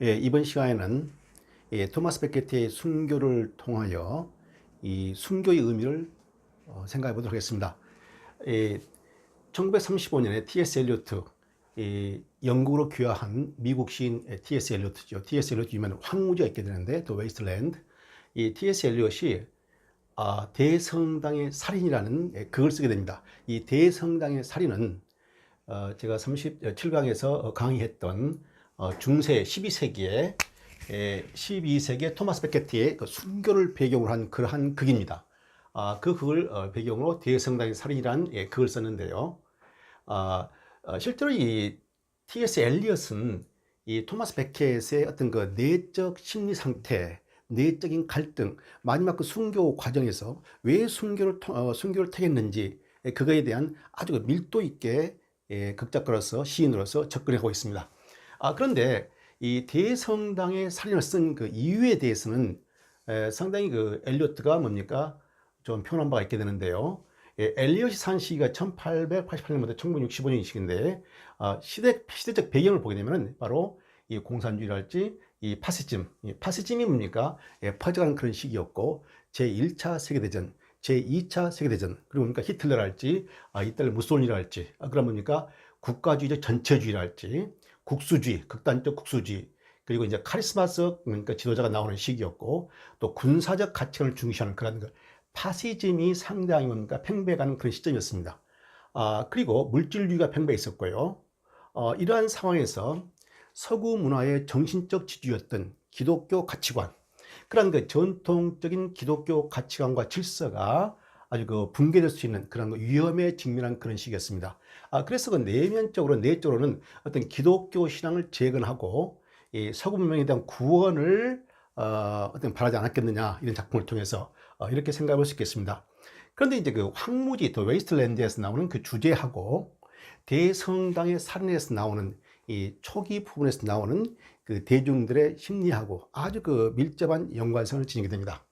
이번 시간에는 토마스 베케티의 순교를 통하여 이 순교의 의미를 생각해 보도록 하겠습니다. 1935년에 T.S. 엘리어트, 영국으로 귀화한 미국 시인 T.S. 엘리어트죠. T.S. 엘리어트 유명한 황무지가 있게 되는데, 더 웨이스트랜드. 이 T.S. 엘리엇이 대성당의 살인이라는 글을 쓰게 됩니다. 이 대성당의 살인은 제가 37강에서 강의했던 중세 12세기에 토마스 베케티의 그 순교를 배경으로 한 그러한 극입니다. 그 극을 배경으로 대성당의 살인이라는 극을 썼는데요. 실제로 이 T.S. 엘리엇은 이 토마스 베켓의 어떤 그 내적 심리 상태, 내적인 갈등, 마지막 그 순교 과정에서 왜 순교를 택했는지 그거에 대한 아주 밀도 있게 극작가로서 시인으로서 접근하고 있습니다. 그런데 이 대성당의 살인을 쓴 그 이유에 대해서는 상당히 그 엘리어트가 뭡니까 좀 표현한 바가 있게 되는데요. 엘리엇이 산 시기가 1888년부터 1965년 시기인데 시대적 배경을 보게 되면 바로 이 공산주의랄지 이 파시즘이 뭡니까 퍼져가는 그런 시기였고, 제1차 세계대전, 제2차 세계대전, 그리고 그러니까 히틀러랄지 이탈리아 무솔리니랄지 그런 뭡니까 국가주의적 전체주의랄지 국수주의, 극단적 국수주의, 그리고 이제 카리스마적 그러니까 지도자가 나오는 시기였고, 또 군사적 가치관을 중시하는 그런 파시즘이 상당히 뭡니까 팽배해가는 그런 시점이었습니다. 그리고 물질주의가 팽배했었고요. 이러한 상황에서 서구 문화의 정신적 지주였던 기독교 가치관, 그런 그 전통적인 기독교 가치관과 질서가 아주 그 붕괴될 수 있는 그런 위험에 직면한 그런 시기였습니다. 그래서 그 내적으로는 어떤 기독교 신앙을 재건하고 이 서구 문명에 대한 구원을 어떤 바라지 않았겠느냐, 이런 작품을 통해서 이렇게 생각해 볼 수 있겠습니다. 그런데 이제 그 황무지, 더 웨이스트랜드에서 나오는 그 주제하고 대성당의 살인에서 나오는 이 초기 부분에서 나오는 그 대중들의 심리하고 아주 그 밀접한 연관성을 지니게 됩니다.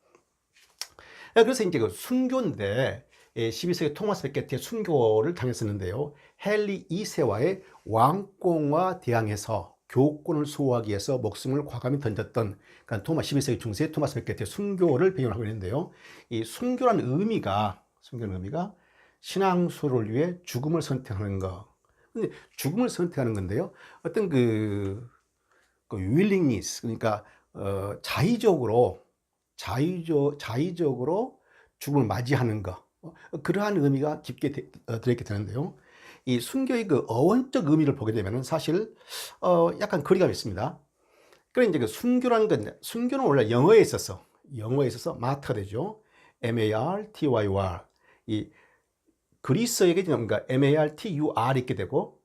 그래서 이제 그 순교인데 12세기 토마스 베케티의 순교를 당했었는데요. 헨리 2세와의 왕권과 대항해서 교권을 수호하기 위해서 목숨을 과감히 던졌던 그러니까 12세기 중세 토마스 베케티의 순교를 배경으로 하고 있는데요. 이 순교라는 의미가 신앙수를 위해 죽음을 선택하는 것. 근데 죽음을 선택하는 건데요. 어떤 willingness, 그러니까 자의적으로 죽음을 맞이하는 것, 그러한 의미가 깊게 들어있게 되는데요. 이 순교의 그 어원적 의미를 보게 되면 사실 약간 거리감이 있습니다. 그래 이제 그 순교는 원래 영어에 있어서 마트가 되죠. M-A-R-T-Y-R. 이 그리스어에게 뭔가 M-A-R-T-U-R 있게 되고,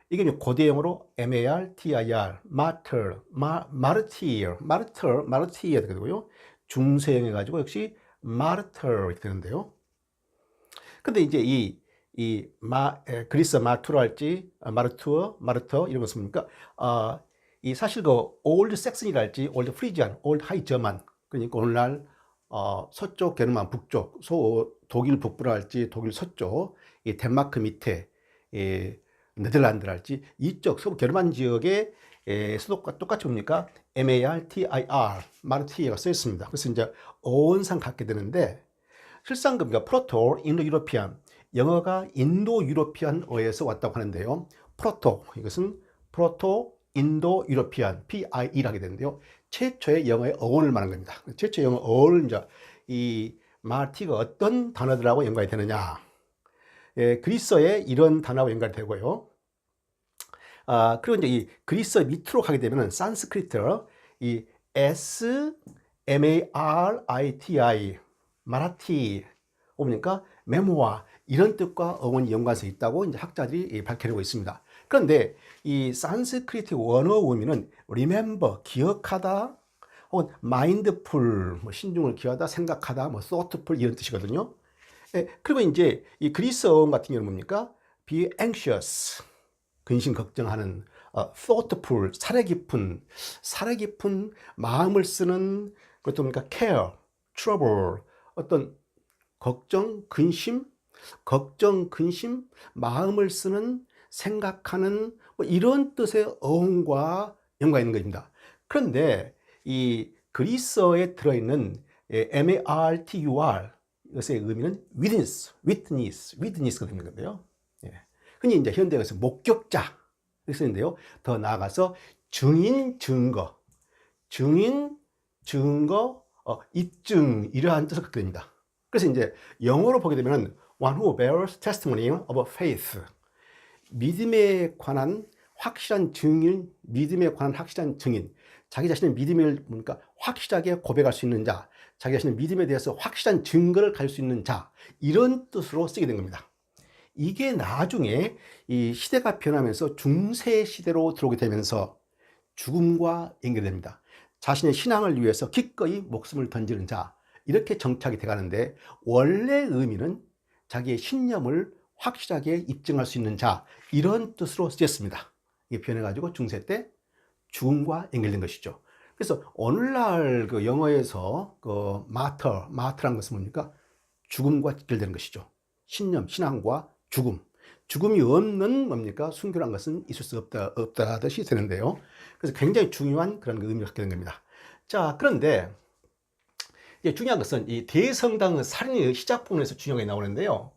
이게 고대영어로 M-A-R-T-I-R, 마르티어 이렇게 되고요. 중세형해 가지고 역시 마르터 이렇게 되는데요. 근데 이제 그리스 마투랄지 마르터 이런 거 씁니까? 이 사실 그 올드 섹슨이랄지 올드 프리지안, 올드 하이 저만, 그러니까 오늘날 서쪽 게르만 북쪽, 독일 북부랄지 독일 서쪽, 이 덴마크 밑에 네덜란드랄지 이쪽 서부 게르만 지역의 수도과 똑같이 뭡니까 MARTIR 마르티어가 써 있습니다. 그래서 이제 어원상 갖게 되는데, 실상 그러니까 프로토 인도 유로피안, 영어가 인도 유로피안어에서 왔다고 하는데요. 이것은 프로토 인도 유로피안 PIE를 하게 되는데요. 최초의 영어의 어원을 말하는 겁니다. 최초의 영어 어원을 이제 이 마르티가 어떤 단어들하고 연관이 되느냐, 그리스어에 이런 단어하고 연관이 되고요. 그리고 이제 이 그리스어 밑으로 가게 되면은 산스크리트, 이 SMARITI 마라티 보니까 메모와 이런 뜻과 어원이 연관성이 있다고 이제 학자들이 밝혀내고 있습니다. 그런데 이 산스크리트 원어 의미는 remember 기억하다, 혹은 mindful 신중을 기하다, 생각하다, thoughtful 이런 뜻이거든요. 그리고 이제 이 그리스어 어원 같은 경우는 뭡니까 be anxious 근심 걱정하는, thoughtful 살해 깊은 마음을 쓰는, 그것도 뭡니까 care, trouble 어떤 걱정, 근심, 마음을 쓰는, 생각하는 이런 뜻의 어원과 연관이 있는 겁니다. 그런데 이 그리스어에 들어있는 martur 이것의 의미는 witness가 되는 건데요. 예. 흔히 이제 현대에서 목격자 이렇게 쓰는데요. 더 나아가서 증인, 증거, 입증 이러한 뜻을 갖게 됩니다. 그래서 이제 영어로 보게 되면 one who bears testimony of faith, 믿음에 관한 확실한 증인, 믿음에 관한 확실한 증인, 자기 자신의 믿음을 보니까 확실하게 고백할 수 있는 자, 자기 자신의 믿음에 대해서 확실한 증거를 가질 수 있는 자, 이런 뜻으로 쓰게 된 겁니다. 이게 나중에 이 시대가 변하면서 중세 시대로 들어오게 되면서 죽음과 연결됩니다. 자신의 신앙을 위해서 기꺼이 목숨을 던지는 자, 이렇게 정착이 돼가는데, 원래 의미는 자기의 신념을 확실하게 입증할 수 있는 자, 이런 뜻으로 쓰였습니다. 이게 변해가지고 중세 때 죽음과 연결된 것이죠. 그래서 오늘날 그 영어에서 그 마터라는 것은 뭡니까? 죽음과 연결되는 것이죠. 신념, 신앙과 죽음. 죽음이 없는 뭡니까? 순교란 것은 있을 수 없다듯이 되는데요. 그래서 굉장히 중요한 그런 의미를 갖게 된 겁니다. 자, 그런데 이제 중요한 것은 이 대성당 살인의 시작 부분에서 중요하게 나오는데요.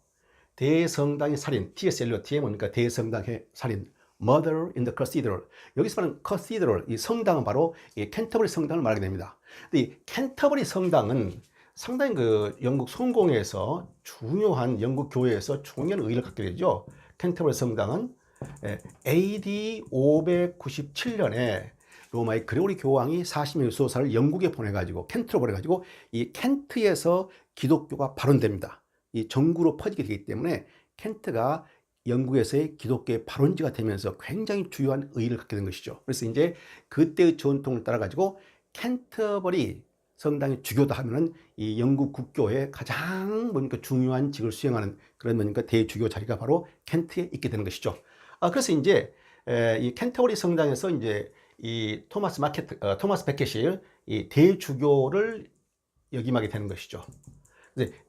대성당의 살인, T.S. 엘리엇의 뭡니까? 대성당의 살인, Murder in the Cathedral. 여기서 말하는 Cathedral, 이 성당은 바로 이 캔터버리 성당을 말하게 됩니다. 근데 이 캔터버리 성당은 상당히 그 영국 성공에서 중요한 영국 교회에서 중요한 의의를 갖게 되죠. 캔터버리 성당은 AD 597년에 로마의 그레고리 교황이 40명의 수호사를 영국에 보내가지고 켄트로 보내가지고 이 켄트에서 기독교가 발원됩니다. 이 전구로 퍼지게 되기 때문에 켄트가 영국에서의 기독교의 발원지가 되면서 굉장히 주요한 의의를 갖게 된 것이죠. 그래서 이제 그때의 전통을 따라 가지고 켄터버리 성당의 주교다 하면은 이 영국 국교의 가장 뭔가 중요한 직을 수행하는 그런 뭔가 대주교 자리가 바로 켄트에 있게 되는 것이죠. 그래서 이제 이 켄터버리 성당에서 이제 이 토마스 베켓이 이 대주교를 역임하게 되는 것이죠.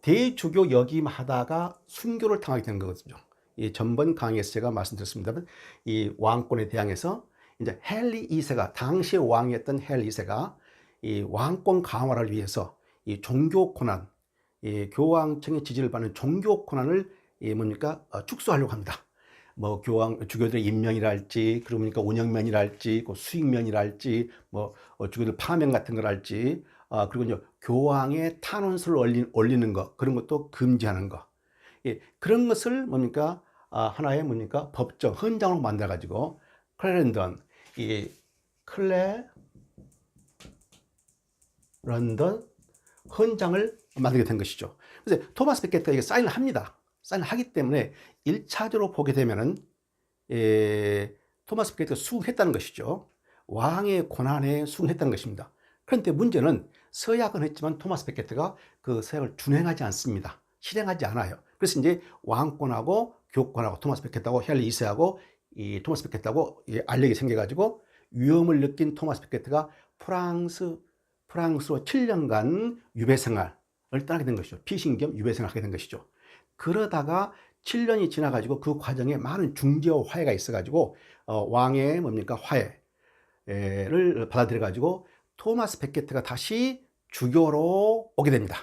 대주교 역임하다가 순교를 당하게 되는 거거든요. 이 전번 강의에서 제가 말씀드렸습니다만 이 왕권에 대항해서 이제 헨리 2세가 당시의 왕이었던 헨리 2세가 이 왕권 강화를 위해서 이 종교 고난, 이 교황청의 지지를 받는 종교 고난을 뭡니까 축소하려고 합니다. 뭐 주교들의 임명이랄지, 그러니까 운영면이랄지, 수익면이랄지, 뭐 주교들 파면 같은 거랄지, 그리고 이제 교황의 탄원서를 올리는 거, 그런 것도 금지하는 거. 예, 그런 것을 뭡니까 하나의 뭡니까 법정 헌장으로 만들어 가지고 클레런던 헌장을 만들게 된 것이죠. 그래서 토마스 베켓가 이게 사인을 합니다. 사인을 하기 때문에 1차적으로 보게 되면은 토마스 베켓가 수긍했다는 것이죠. 왕의 고난에 수긍했다는 것입니다. 그런데 문제는 서약은 했지만 토마스 베켓가 그 서약을 준행하지 않습니다. 실행하지 않아요. 그래서 이제 왕권하고 교권하고 토마스 베켓하고 헨리 2세하고 이 토마스 베켓하고 알력이 생겨가지고 위험을 느낀 토마스 베켓가 프랑스로 7년간 유배 생활을 떠나게 된 것이죠. 피신 겸 유배 생활을 하게 된 것이죠. 그러다가 7년이 지나가지고 그 과정에 많은 중재와 화해가 있어가지고 왕의 뭡니까 화해를 받아들여가지고 토마스 베켓가 다시 주교로 오게 됩니다.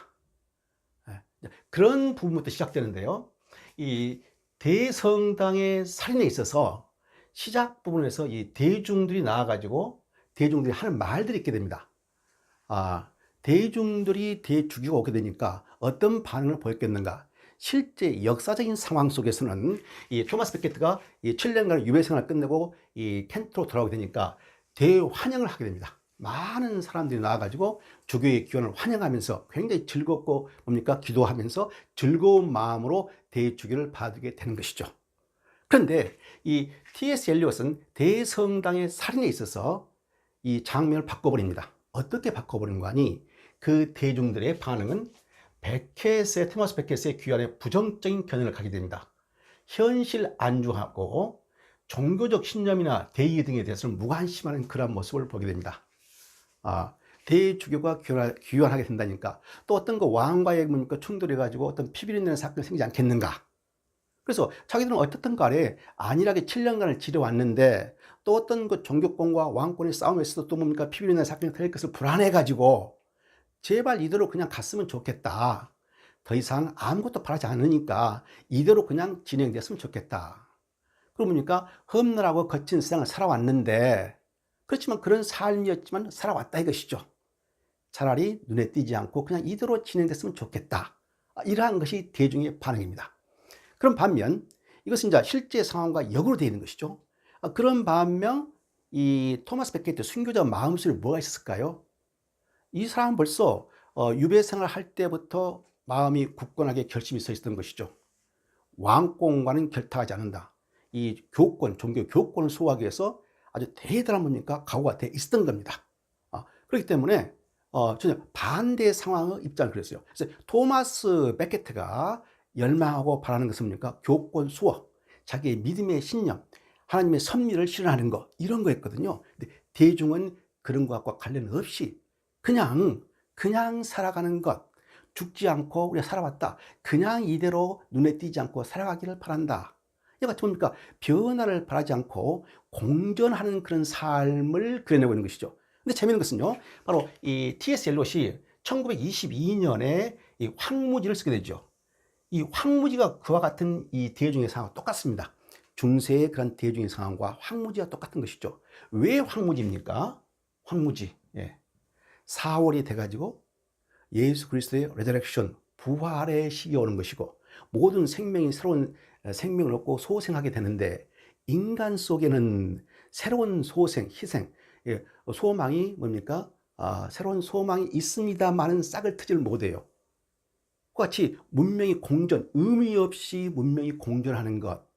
그런 부분부터 시작되는데요. 이 대성당의 살인에 있어서 시작 부분에서 이 대중들이 나와가지고 대중들이 하는 말들이 있게 됩니다. 대중들이 대주교가 오게 되니까 어떤 반응을 보였겠는가? 실제 역사적인 상황 속에서는 이 토마스 베켓가 이 7년간 유배 생활을 끝내고 이 켄트로 돌아오게 되니까 대환영을 하게 됩니다. 많은 사람들이 나와가지고 주교의 귀환을 환영하면서 굉장히 즐겁고 뭡니까 기도하면서 즐거운 마음으로 대주교를 받게 되는 것이죠. 그런데 이 T.S. 엘리엇은 대성당의 살인에 있어서 이 장면을 바꿔버립니다. 어떻게 바꿔버린 거 아니? 그 대중들의 반응은 토마스 베켓의 귀환에 부정적인 견해를 갖게 됩니다. 현실 안주하고 종교적 신념이나 대의 등에 대해서는 무관심하는 그런 모습을 보게 됩니다. 대주교가 귀환하게 된다니까 또 어떤 그 왕과의 충돌해 가지고 어떤 피비린내는 사건이 생기지 않겠는가. 그래서 자기들은 어떻든 간에 안일하게 7년간을 지려왔는데 또 어떤 그 종교권과 왕권의 싸움에서도 또 뭡니까 피비린내 사건이 터질 것을 불안해 가지고 제발 이대로 그냥 갔으면 좋겠다. 더 이상 아무것도 바라지 않으니까 이대로 그냥 진행됐으면 좋겠다. 그러니까 험난하고 거친 세상을 살아왔는데 그렇지만 그런 삶이었지만 살아왔다 이것이죠. 차라리 눈에 띄지 않고 그냥 이대로 진행됐으면 좋겠다. 이러한 것이 대중의 반응입니다. 그런 반면 이것은 이제 실제 상황과 역으로 되어 있는 것이죠. 그런 반면 이 토마스 베케트 순교자 마음속에 뭐가 있었을까요? 이 사람은 벌써 유배 생활할 때부터 마음이 굳건하게 결심이 서 있었던 것이죠. 왕권과는 결탁하지 않는다. 이 교권, 종교 교권을 수호하기 위해서 아주 대단한 뭡니까 각오가 돼 있었던 겁니다. 그렇기 때문에 전혀 반대 상황의 입장을 그렸어요. 그래서 토마스 베케트가 열망하고 바라는 것은 뭡니까 교권 수호, 자기의 믿음의 신념, 하나님의 섭리를 실현하는 것 이런 거였거든요. 근데 대중은 그런 것과 관련 없이 그냥 살아가는 것, 죽지 않고 우리가 살아왔다. 그냥 이대로 눈에 띄지 않고 살아가기를 바란다. 이거 뭡니까 변화를 바라지 않고 공존하는 그런 삶을 그려내고 있는 것이죠. 근데 재미있는 것은요, 바로 이 T.S. 엘리엇이 1922년에 이 황무지를 쓰게 되죠. 이 황무지가 그와 같은 이 대중의 상황과 똑같습니다. 중세의 그런 대중의 상황과 황무지가 똑같은 것이죠. 왜 황무지입니까? 황무지. 4월이 돼가지고 예수 그리스도의 레저렉션, 부활의 시기 오는 것이고 모든 생명이 새로운 생명을 얻고 소생하게 되는데 인간 속에는 새로운 소생, 희생, 소망이 뭡니까? 새로운 소망이 있습니다만은 싹을 트질 못해요. 그 같이 문명이 공존, 의미 없이 문명이 공존하는 것,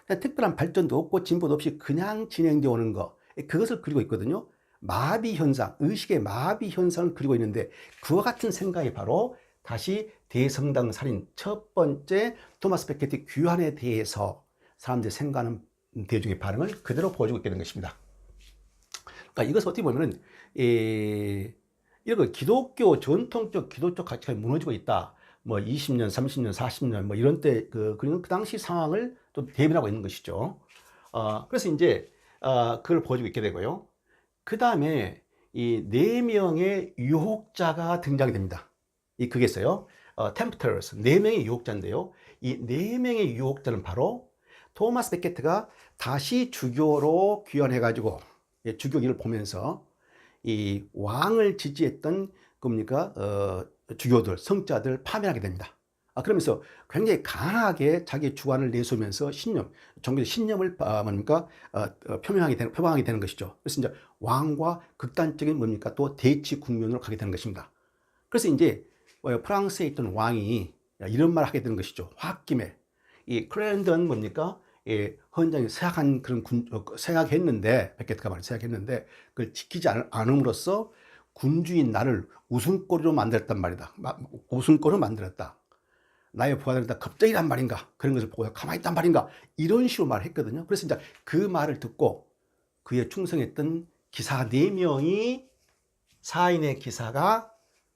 특별한 발전도 없고 진보도 없이 그냥 진행되어 오는 것, 그것을 그리고 있거든요. 마비 현상, 의식의 마비 현상을 그리고 있는데 그와 같은 생각이 바로 다시 대성당 살인 첫 번째 토마스 베케트 귀환에 대해서 사람들이 생각하는 대중의 반응을 그대로 보여주고 있게 된 것입니다. 그러니까 이것을 어떻게 보면 이런 기독교 전통적 기독교 가치가 무너지고 있다. 뭐 20년, 30년, 40년 뭐 이런 때 그리고 그 당시 상황을 또 대변하고 있는 것이죠. 그래서 이제 그걸 보여주고 있게 되고요. 그 다음에 이 4명의 유혹자가 등장이 됩니다. 그게 있어요. Tempters, 4명의 유혹자인데요. 이 4명의 유혹자는 바로 토마스 베케트가 다시 주교로 귀환해가지고 주교기를 보면서 이 왕을 지지했던 겁니까 주교들, 성자들 파면하게 됩니다. 그러면서 굉장히 강하게 자기 주관을 내세우면서 종교 신념을 뭡니까 표방하게 되는 것이죠. 그래서 이제 왕과 극단적인 뭡니까 또 대치 국면으로 가게 되는 것입니다. 그래서 이제 프랑스에 있던 왕이 이런 말을 하게 되는 것이죠. 홧김에 이 클랜던 뭡니까 헌장에 세약했는데 베케트가 말을 세약했는데 그걸 지키지 않음으로써 군주인 나를 웃음거리로 만들었단 말이다. 웃음거리로 만들었다. 나의 부하들은 다 겁쟁이란 말인가? 그런 것을 보고 가만히 있단 말인가? 이런 식으로 말을 했거든요. 그래서 이제 그 말을 듣고 그에 충성했던 기사 4명이 사인의 기사가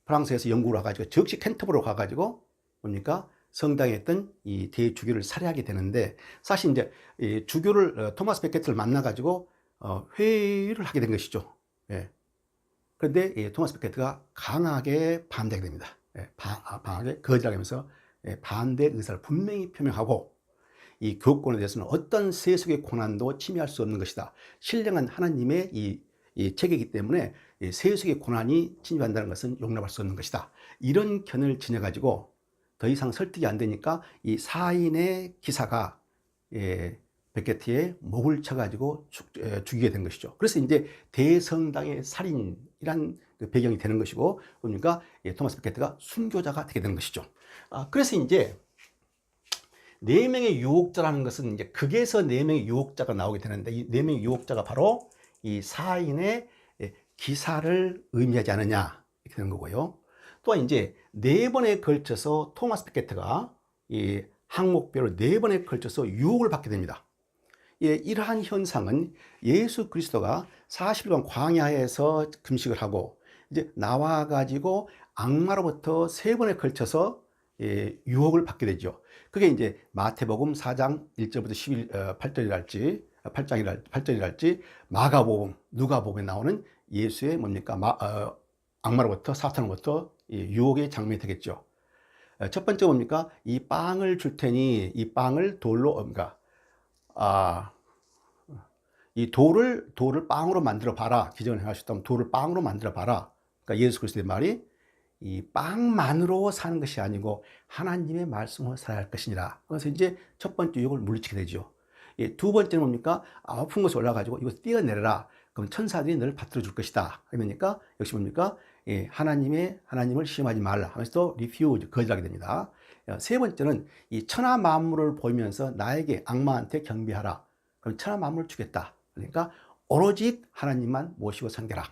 프랑스에서 영국으로 와가지고 즉시 캔터버리로 가가지고 뭡니까? 성당에 있던 이 대주교를 살해하게 되는데 사실 이제 이 주교를 토마스 베케트를 만나가지고 회의를 하게 된 것이죠. 그런데 토마스 베케트가 강하게 반대하게 됩니다. 강하게 거절하면서 반대 의사를 분명히 표명하고 이 교권에 대해서는 어떤 세속의 고난도 침해할 수 없는 것이다. 신령한 하나님의 이 책이기 때문에 세속의 고난이 침입한다는 것은 용납할 수 없는 것이다. 이런 견을 지녀가지고 더 이상 설득이 안 되니까 이 사인의 기사가 베케트의 목을 쳐가지고 죽이게 된 것이죠. 그래서 이제 대성당의 살인이란 그 배경이 되는 것이고, 그러니까 토마스 베케트가 순교자가 되게 되는 것이죠. 그래서 이제 4명의 유혹자라는 것은 이제 극에서 4명의 유혹자가 나오게 되는데 이 4명의 유혹자가 바로 이 사인의 기사를 의미하지 않느냐 이렇게 되는 거고요. 또한 이제 4번에 걸쳐서 토마스 베케트가 이 항목별로 4번에 걸쳐서 유혹을 받게 됩니다. 이러한 현상은 예수 그리스도가 40일간 광야에서 금식을 하고 이제 나와 가지고 악마로부터 3번에 걸쳐서 유혹을 받게 되죠. 그게 이제 마태복음 4장 1절부터 8절이랄지 8장이랄지 마가복음, 누가복음에 나오는 예수의 뭡니까? 악마로부터 사탄으로부터 유혹의 장면이 되겠죠. 첫 번째 뭡니까? 이 빵을 줄 테니 이 빵을 돌로 그러니까 이 돌을 빵으로 만들어 봐라. 기존에 하셨다면 돌을 빵으로 만들어 봐라. 그러니까 예수 그리스도의 말이 이 빵만으로 사는 것이 아니고 하나님의 말씀으로 살아야 할 것이니라. 그래서 이제 첫 번째 유혹을 물리치게 되죠. 두 번째는 뭡니까? 높은 곳에 올라가지고 이거 뛰어내려라. 그럼 천사들이 너를 받들어 줄 것이다. 그러니까 역시 뭡니까? 하나님을 시험하지 말라 하면서 또 refuse, 거절하게 됩니다. 세 번째는 이 천하 만물을 보이면서 나에게 악마한테 경배하라. 그럼 천하 만물을 주겠다. 그러니까 오로지 하나님만 모시고 섬겨라.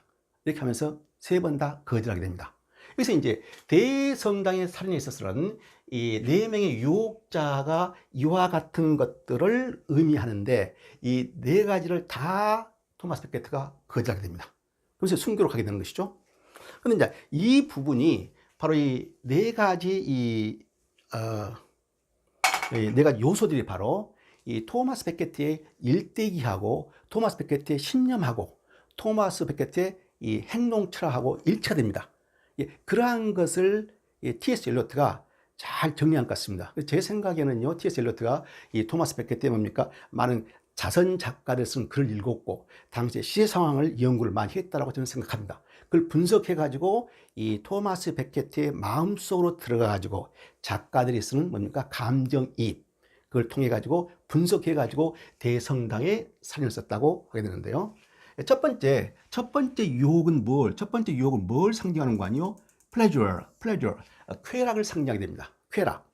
이렇게 하면서 세 번 다 거절하게 됩니다. 그래서 이제 대성당의 살인에 있어서는 이 네 명의 유혹자가 이와 같은 것들을 의미하는데 이 네 가지를 다 토마스 베케트가 거절하게 됩니다. 그래서 순교로 가게 되는 것이죠. 그런데 이제 이 부분이 바로 이 네 가지 네 가지 요소들이 바로 이 토마스 베케트의 일대기하고 토마스 베케트의 신념하고 토마스 베케트의 이 행동 철학하고 일치됩니다. 그러한 것을 T.S. 엘리어트가 잘 정리한 것 같습니다. 제 생각에는요, T.S. 엘리어트가 이 토마스 베케트의 뭡니까? 많은 자선 작가들 쓴 글을 읽었고, 당시의 시대 상황을 연구를 많이 했다라고 저는 생각합니다. 그걸 분석해가지고 이 토마스 베케트의 마음속으로 들어가가지고 작가들이 쓰는 뭡니까? 감정이입. 그걸 통해가지고 분석해가지고 대성당의 살인을 썼다고 하게 되는데요. 첫 번째 유혹은 첫 번째 유혹은 뭘 상징하는 거 아니요? pleasure, 쾌락을 상징하게 됩니다. 쾌락.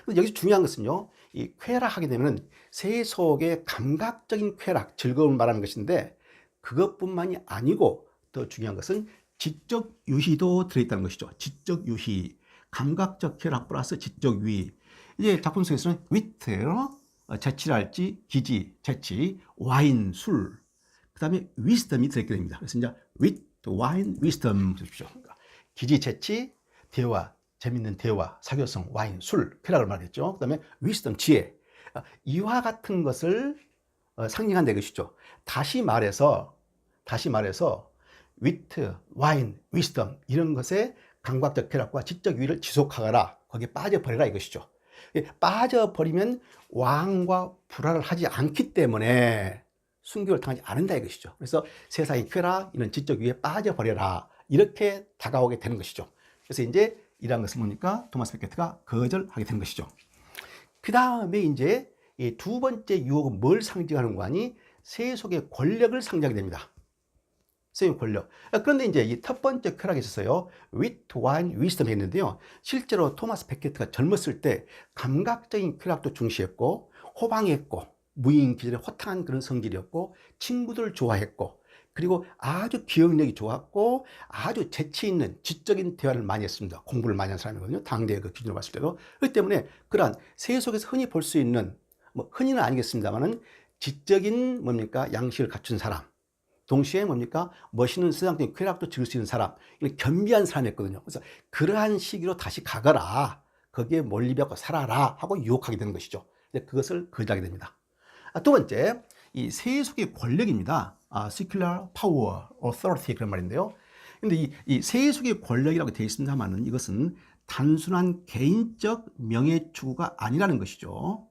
여기서 중요한 것은요, 이 쾌락하게 되면 세속의 감각적인 쾌락, 즐거움을 말하는 것인데 그것뿐만이 아니고 더 중요한 것은 지적 유희도 들어있다는 것이죠. 지적 유희, 감각적 쾌락 플러스 지적 유희. 이제 작품 속에서는 위트, 재치랄지 기지, 재치, 와인, 술, 그 다음에 위스덤이 들어있게 됩니다. 그래서 이제 wit, wine, wisdom 보십시오. 기지, 재치, 대화, 재밌는 대화, 사교성, 와인, 술, 쾌락을 말했죠. 그 다음에 wisdom, 지혜. 이와 같은 것을 상징한다 이것이죠. 다시 말해서 wit, wine, wisdom 이런 것에 감각적 쾌락과 지적 유의를 지속하거라. 거기에 빠져버려라 이것이죠. 빠져버리면 왕과 불화를 하지 않기 때문에 순교를 당하지 않는다 이것이죠. 그래서 세상의 쾌락, 이런 지적 유에 빠져버려라. 이렇게 다가오게 되는 것이죠. 그래서 이제 이러한 것은 뭡니까? 토마스 베케트가 거절하게 된 것이죠. 그 다음에 이제 이 두 번째 유혹은 뭘 상징하는 거 아니? 세속의 권력을 상징하게 됩니다. 세속의 권력. 그런데 이제 이 첫 번째 쾌락이 있었어요. wit, wine, wisdom 했는데요. 실제로 토마스 베케트가 젊었을 때 감각적인 쾌락도 중시했고 호방했고 무인 기질에 호탕한 그런 성질이었고 친구들을 좋아했고 그리고 아주 기억력이 좋았고 아주 재치 있는 지적인 대화를 많이 했습니다. 공부를 많이 한 사람이거든요. 당대의 그 기준으로 봤을 때도. 그렇기 때문에 그러한 세속에서 흔히 볼 수 있는 흔히는 아니겠습니다만은 지적인 뭡니까? 양식을 갖춘 사람. 동시에 뭡니까? 멋있는 세상적인 쾌락도 즐길 수 있는 사람. 겸비한 사람이었거든요. 그래서 그러한 시기로 다시 가거라. 거기에 몰입하고 살아라 하고 유혹하게 되는 것이죠. 그것을 거절하게 됩니다. 두 번째, 이 세속의 권력입니다. secular power, authority 그런 말인데요. 근데 이 세속의 권력이라고 되어 있습니다만은 이것은 단순한 개인적 명예 추구가 아니라는 것이죠.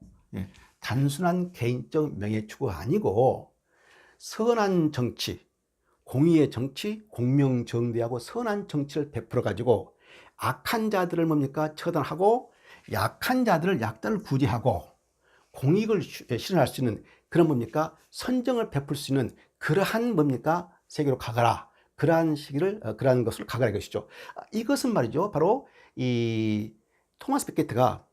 단순한 개인적 명예 추구가 아니고 선한 정치, 공의의 정치, 공명정대하고 선한 정치를 베풀어 가지고 악한 자들을 뭡니까? 처단하고 약한 자들을 약자를 구제하고 공익을 실현할 수 있는 그런 뭡니까? 선정을 베풀 수 있는 그러한 뭡니까? 세계로 가거라. 그러한 것을 가거라 이것이죠. 이것은 말이죠. 바로 이 토마스 베케트가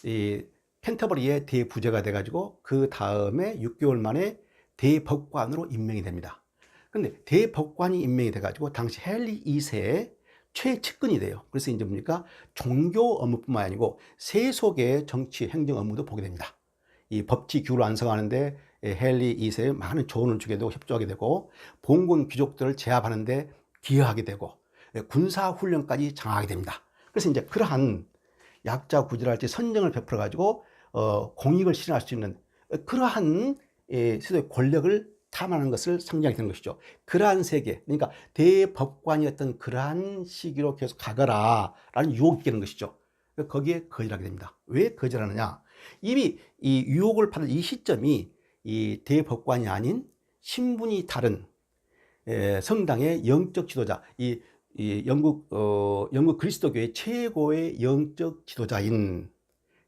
이 캔터버리의 대부제가 돼가지고 그 다음에 6개월 만에 대법관으로 임명이 됩니다. 그런데 대법관이 임명이 돼가지고 당시 헨리 2세의 최측근이 돼요. 그래서 이제 뭡니까? 종교 업무뿐만 아니고 세속의 정치, 행정 업무도 보게 됩니다. 이 법치 규를 완성하는데 헨리 2세에 많은 조언을 주게 되고 협조하게 되고 봉건 귀족들을 제압하는데 기여하게 되고 군사 훈련까지 장악하게 됩니다. 그래서 이제 그러한 약자 구제랄지 선정을 베풀어 가지고 공익을 실현할 수 있는 그러한 세속의 권력을 탐하는 것을 상징하게 되는 것이죠. 그러한 세계, 그러니까 대법관이었던 그러한 시기로 계속 가거라 라는 유혹이 있는 것이죠. 거기에 거절하게 됩니다. 왜 거절하느냐? 이미 이 유혹을 받은 이 시점이 이 대법관이 아닌 신분이 다른 성당의 영적 지도자, 이 영국 그리스도교의 최고의 영적 지도자인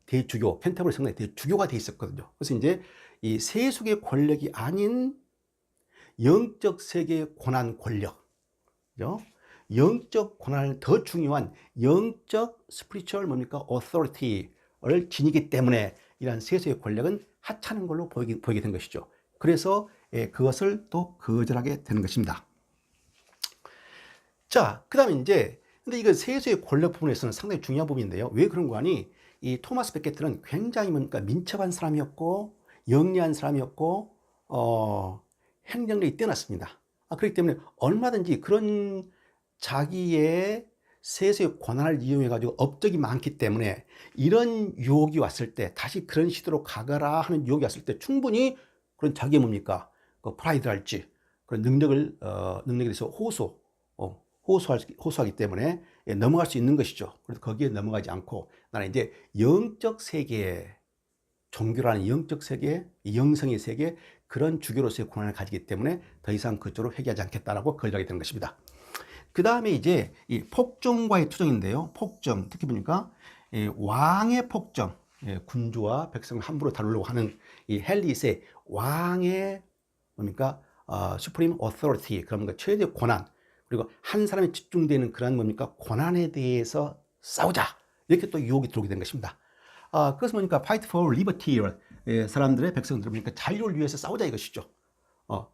대주교, 펜타블 성당의 대주교가 돼 있었거든요. 그래서 이제 이 세속의 권력이 아닌 영적 세계의 고난 권력, 그죠? 영적 고난을 더 중요한 영적 스피리추얼 뭡니까? authority를 지니기 때문에 이러한 세속의 권력은 하찮은 걸로 보이게 된 것이죠. 그래서 그것을 또 거절하게 되는 것입니다. 자, 그 다음에 이제, 근데 이거 세속의 권력 부분에서는 상당히 중요한 부분인데요. 왜 그런 거 하니? 이 토마스 베케트는 굉장히 뭡니까? 민첩한 사람이었고, 영리한 사람이었고, 행정력이 뛰어났습니다. 그렇기 때문에 얼마든지 그런 자기의 세속의 권한을 이용해가지고 업적이 많기 때문에 이런 유혹이 왔을 때, 다시 그런 시대로 가거라 하는 유혹이 왔을 때 충분히 그런 자기의 뭡니까? 그 프라이드랄지, 그런 능력에 대해서 호소하기 때문에 넘어갈 수 있는 것이죠. 그래서 거기에 넘어가지 않고 나는 이제 영적 세계에, 종교라는 영적 세계, 영성의 세계, 그런 주교로서의 권한을 가지기 때문에 더 이상 그쪽으로 회귀하지 않겠다라고 거절하게 되는 것입니다. 그 다음에 이제 이 폭정과의 투정인데요. 폭정, 특히 보니까 왕의 폭정, 군주와 백성을 함부로 다루려고 하는 이 헬릿의 왕의 뭡니까? supreme authority, 그러니까 최대 권한, 그리고 한 사람에 집중되는 그런 뭡니까? 권한에 대해서 싸우자. 이렇게 또 유혹이 들어오게 된 것입니다. 그것은 뭡니까? fight for liberty, 사람들의 백성들 보니까 자유를 위해서 싸우자 이것이죠.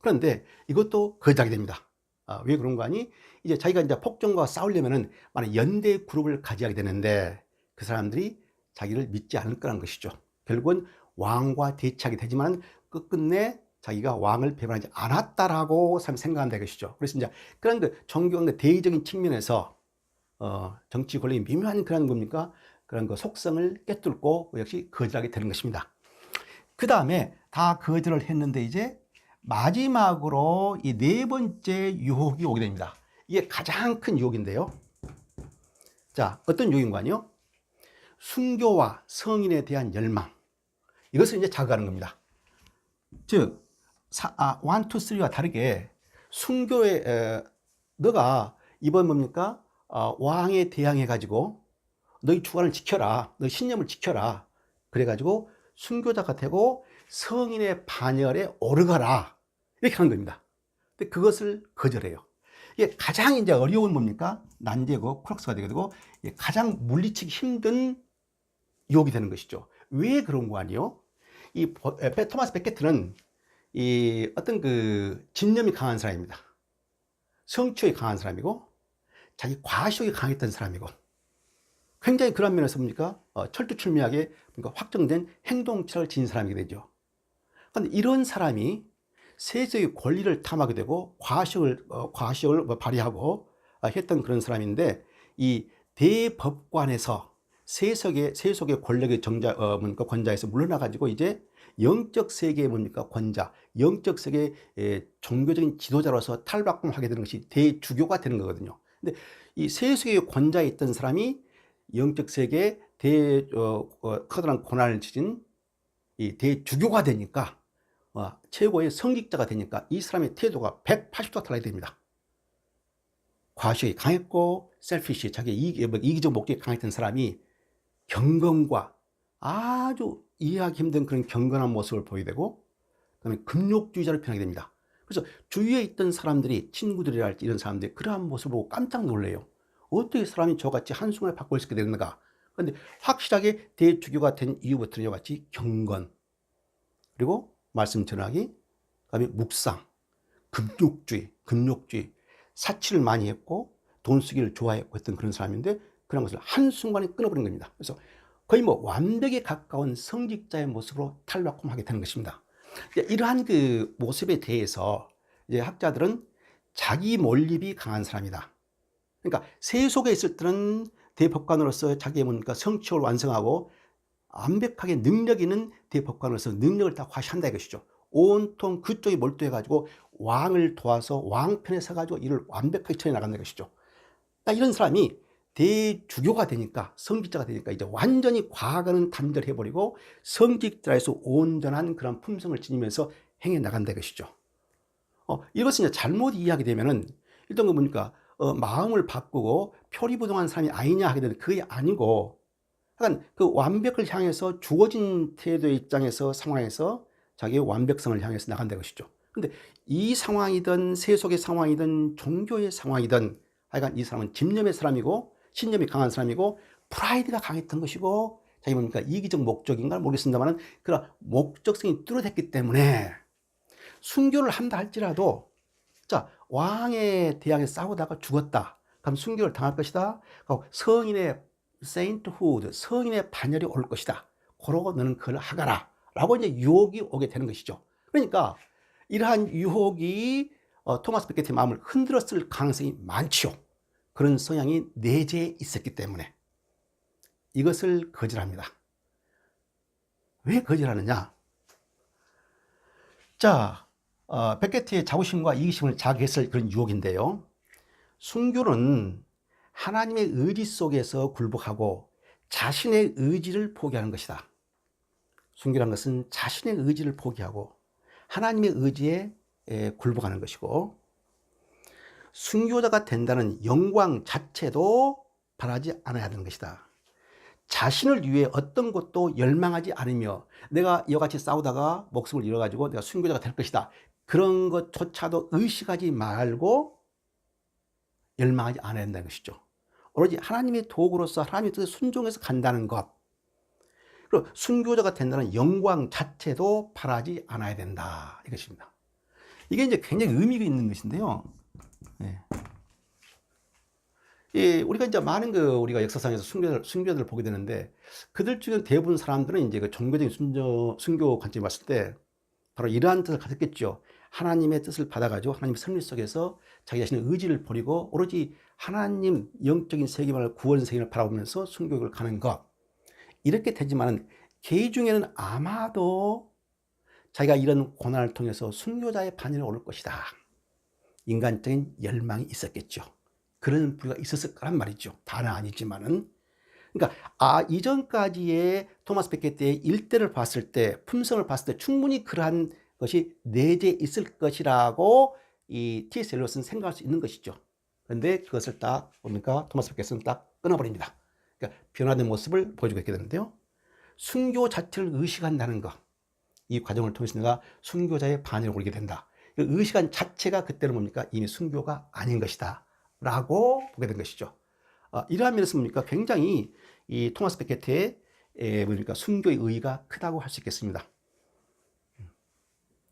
그런데 이것도 거절하게 됩니다. 왜 그런 거 아니? 이제 자기가 이제 폭정과 싸우려면은 만약 연대 그룹을 가져야 되는데 그 사람들이 자기를 믿지 않을 거란 것이죠. 결국은 왕과 대치하게 되지만 끝끝내 자기가 왕을 배반하지 않았다라고 생각한다 것이죠. 그래서 이제 그런 그 종교의 대의적인 측면에서 정치 권력이 미묘한 그런 겁니까? 그런 그 속성을 깨뚫고 역시 거절하게 되는 것입니다. 그 다음에 다 거절을 했는데 이제 마지막으로 이 네 번째 유혹이 오게 됩니다. 이게 가장 큰 유혹인데요. 자, 어떤 유혹인가요? 순교와 성인에 대한 열망. 이것을 이제 자극하는 겁니다. 즉, 1, 2, 3와 다르게 순교에 너가 이번 뭡니까? 왕에 대항해가지고 너희 주관을 지켜라. 너희 신념을 지켜라. 그래가지고 순교자가 되고 성인의 반열에 오르거라. 이렇게 하는 겁니다. 근데 그것을 거절해요. 이게 가장 이제 어려운 뭡니까? 난제고 크럭스가 되게 되고 가장 물리치기 힘든 유혹이 되는 것이죠. 왜 그런 거 아니요? 이 토마스 베케트는 이 어떤 그 진념이 강한 사람입니다. 성취욕이 강한 사람이고 자기 과시욕이 강했던 사람이고 굉장히 그런 면에서 뭡니까? 철두철미하게 그러니까 확정된 행동치를 지닌 사람이 되죠. 그런데 이런 사람이 세속의 권리를 탐하게 되고 과시욕을 발휘하고 했던 그런 사람인데 이 대법관에서 세속의 권력의 뭡니까? 권자에서 물러나가지고 이제 영적 세계의 뭡니까? 권자, 영적 세계의 종교적인 지도자로서 탈바꿈하게 되는 것이 대주교가 되는 거거든요. 근데 이 세속의 권자에 있던 사람이 영적 세계에 커다란 권한을 지닌 이 대주교가 되니까 최고의 성직자가 되니까 이 사람의 태도가 180도 달라야 됩니다. 과시욕이 강했고 셀피시, 자기 이기적 목적이 강했던 사람이 경건과 아주 이해하기 힘든 그런 경건한 모습을 보이게 되고 그다음에 금욕주의자로 변하게 됩니다. 그래서 주위에 있던 사람들이 친구들이랄지 이런 사람들이 그러한 모습을 보고 깜짝 놀래요. 어떻게 사람이 저같이 한순간에 바꿀 수 있게 되는가? 그런데 확실하게 대주교가 된 이후부터는 이같이 경건, 그리고 말씀 전하기, 그다음에 묵상, 금욕주의, 사치를 많이 했고 돈 쓰기를 좋아했고 했던 그런 사람인데 그런 것을 한순간에 끊어버린 겁니다. 그래서 거의 뭐 완벽에 가까운 성직자의 모습으로 탈바꿈하게 되는 것입니다. 이러한 그 모습에 대해서 이제 학자들은 자기 몰입이 강한 사람이다. 그러니까 세속에 있을 때는 대법관으로서 자기의 뭔가 성취를 완성하고 완벽하게 능력 있는 대법관으로서 능력을 다 과시한다 이것이죠. 온통 그쪽에 몰두해가지고 왕을 도와서 왕편에 서가지고 이를 완벽하게 처리해나간다는 것이죠. 딱 이런 사람이 대주교가 되니까, 성직자가 되니까 이제 완전히 과거는 단절해버리고 성직자에서 온전한 그런 품성을 지니면서 행해 나간다는 것이죠. 이것은 이제 잘못 이해하게 되면은 일단 그 뭡니까? 마음을 바꾸고 표리부동한 사람이 아니냐 하게 되는, 그게 아니고, 약간 그 완벽을 향해서 주어진 태도의 입장에서, 상황에서 자기의 완벽성을 향해서 나간다는 것이죠. 근데 이 상황이든 세속의 상황이든 종교의 상황이든 하여간 이 사람은 집념의 사람이고 신념이 강한 사람이고 프라이드가 강했던 것이고, 자기 뭡니까? 이기적 목적인가 모르겠습니다만 그런 목적성이 뚜렷했기 때문에 순교를 한다 할지라도, 자, 왕에 대항해 싸우다가 죽었다. 그럼 순교를 당할 것이다. 성인의 sainthood, 성인의 반열이 올 것이다. 그러고 너는 그걸 하거라. 라고 이제 유혹이 오게 되는 것이죠. 그러니까 이러한 유혹이 토마스 베케트의 마음을 흔들었을 가능성이 많지요. 그런 성향이 내재해 있었기 때문에 이것을 거절합니다. 왜 거절하느냐? 자, 베케트의 자부심과 이기심을 자극했을 그런 유혹인데요. 순교는 하나님의 의지 속에서 굴복하고 자신의 의지를 포기하는 것이다. 순교란 것은 자신의 의지를 포기하고 하나님의 의지에 굴복하는 것이고, 순교자가 된다는 영광 자체도 바라지 않아야 하는 것이다. 자신을 위해 어떤 것도 열망하지 않으며 내가 이와 같이 싸우다가 목숨을 잃어가지고 내가 순교자가 될 것이다, 그런 것조차도 의식하지 말고 열망하지 않아야 된다는 것이죠. 오로지 하나님의 도구로서 하나님의 뜻에 순종해서 간다는 것, 그리고 순교자가 된다는 영광 자체도 바라지 않아야 된다, 이것입니다. 이게 이제 굉장히 의미가 있는 것인데요. 네. 우리가 이제 많은 우리가 역사상에서 순교자들을 보게 되는데, 그들 중에 대부분 사람들은 이제 그 종교적인 순교 관점에 봤을 때 바로 이러한 뜻을 가졌겠죠. 하나님의 뜻을 받아가지고 하나님의 섭리 속에서 자기 자신의 의지를 버리고 오로지 하나님 영적인 세계만을, 구원 세계를 바라보면서 순교를 가는 것, 이렇게 되지만은 개인 중에는 아마도 자기가 이런 고난을 통해서 순교자의 반열에 오를 것이다, 인간적인 열망이 있었겠죠. 그런 부류가 있었을 거란 말이죠. 다는 아니지만은. 그러니까 이전까지의 토마스 베케트의 일대를 봤을 때, 품성을 봤을 때 충분히 그러한 것이 내재해 있을 것이라고 이 T.S. 엘리엇은 생각할 수 있는 것이죠. 그런데 그것을 딱 뭡니까? 토마스 베케트는 딱 끊어버립니다. 그러니까 변화된 모습을 보여주고 있게 되는데요. 순교 자체를 의식한다는 것, 이 과정을 통해서 내가 순교자의 반열에 오르게 된다. 의식한 자체가 그때는 뭡니까? 이미 순교가 아닌 것이다 라고 보게 된 것이죠. 이러한 면에서 뭡니까? 굉장히 이 토마스 베케트의 뭡니까? 순교의 의의가 크다고 할 수 있겠습니다.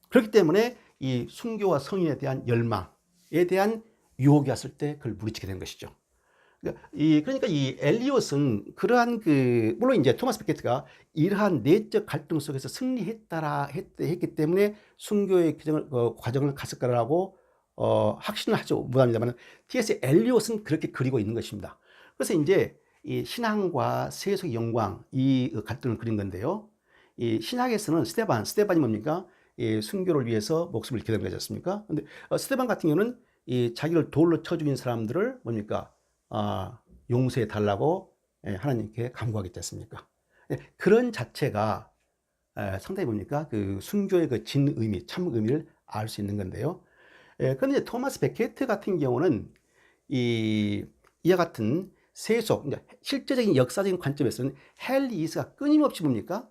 그렇기 때문에 이 순교와 성인에 대한 열망에 대한 유혹이 왔을 때 그걸 물리치게 된 것이죠. 그러니까 이 엘리엇은 그러한 물론 이제 토마스 베케트가 이러한 내적 갈등 속에서 했기 때문에 순교의 과정을 갔을 거라고 확신을 하지 못합니다만, T.S. 엘리엇은 그렇게 그리고 있는 것입니다. 그래서 이제 이 신앙과 세속의 영광, 이 갈등을 그린 건데요. 이 신학에서는 스테반이 뭡니까? 이 순교를 위해서 목숨을 잃게 된 거지 않습니까? 근데 스테반 같은 경우는 이 자기를 돌로 쳐 죽인 사람들을 뭡니까? 용서해 달라고 하나님께 간구하겠지 않습니까? 그런 자체가 상당히 뭡니까? 그 순교의 그 진 의미, 참 의미를 알 수 있는 건데요. 그런데 토마스 베케트 같은 경우는 이와 같은 세속, 실제적인 역사적인 관점에서는 헬 이스가 끊임없이 뭡니까?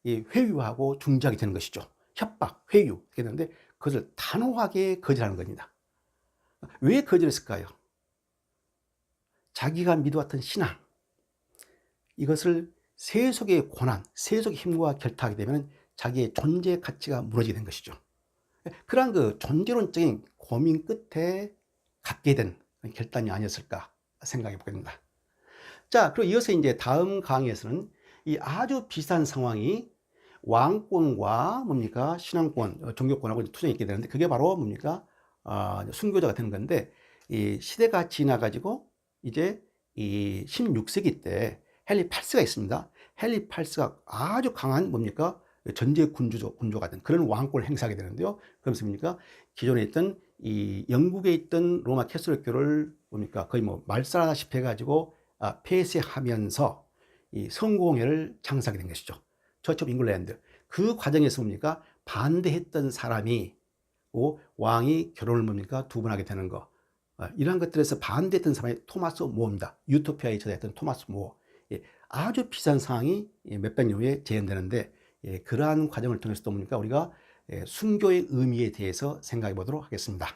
회유하고 중지하게 되는 것이죠. 협박, 회유 이렇게 되는데 그것을 단호하게 거절하는 겁니다. 왜 거절했을까요? 자기가 믿어왔던 신앙, 이것을 세속의 고난, 세속의 힘과 결탁하게 되면 자기의 존재 가치가 무너지게 된 것이죠. 그러한 그 존재론적인 고민 끝에 갖게 된 결단이 아니었을까 생각해 보게 됩니다. 자, 그리고 이어서 이제 다음 강의에서는 이 아주 비슷한 상황이 왕권과 뭡니까? 신앙권, 종교권하고 투쟁이 있게 되는데, 그게 바로 뭡니까? 순교자가 되는 건데, 이 시대가 지나가지고 이제 이 16세기 때 헨리 팔스가 있습니다. 헨리 팔스가 아주 강한 뭡니까? 전제 군주가 된 그런 왕권을 행사하게 되는데요. 그러면서 뭡니까? 기존에 있던 이 영국에 있던 로마 캐톨릭교를 뭡니까? 거의 뭐 말살하다시피 해가지고 폐쇄하면서 이 성공회를 창설하게 된 것이죠. 처치 오브 잉글랜드. 그 과정에서 뭡니까? 반대했던 사람이 왕이 결혼을 뭡니까? 두 번 하게 되는 거. 이러한 것들에서 반대했던 사람이 토마스 모어입니다. 유토피아에 저자했던 토마스 모어. 예, 아주 비싼 상황이 몇백 년 후에 재현되는데, 그러한 과정을 통해서 또 뭡니까? 우리가 순교의 의미에 대해서 생각해 보도록 하겠습니다.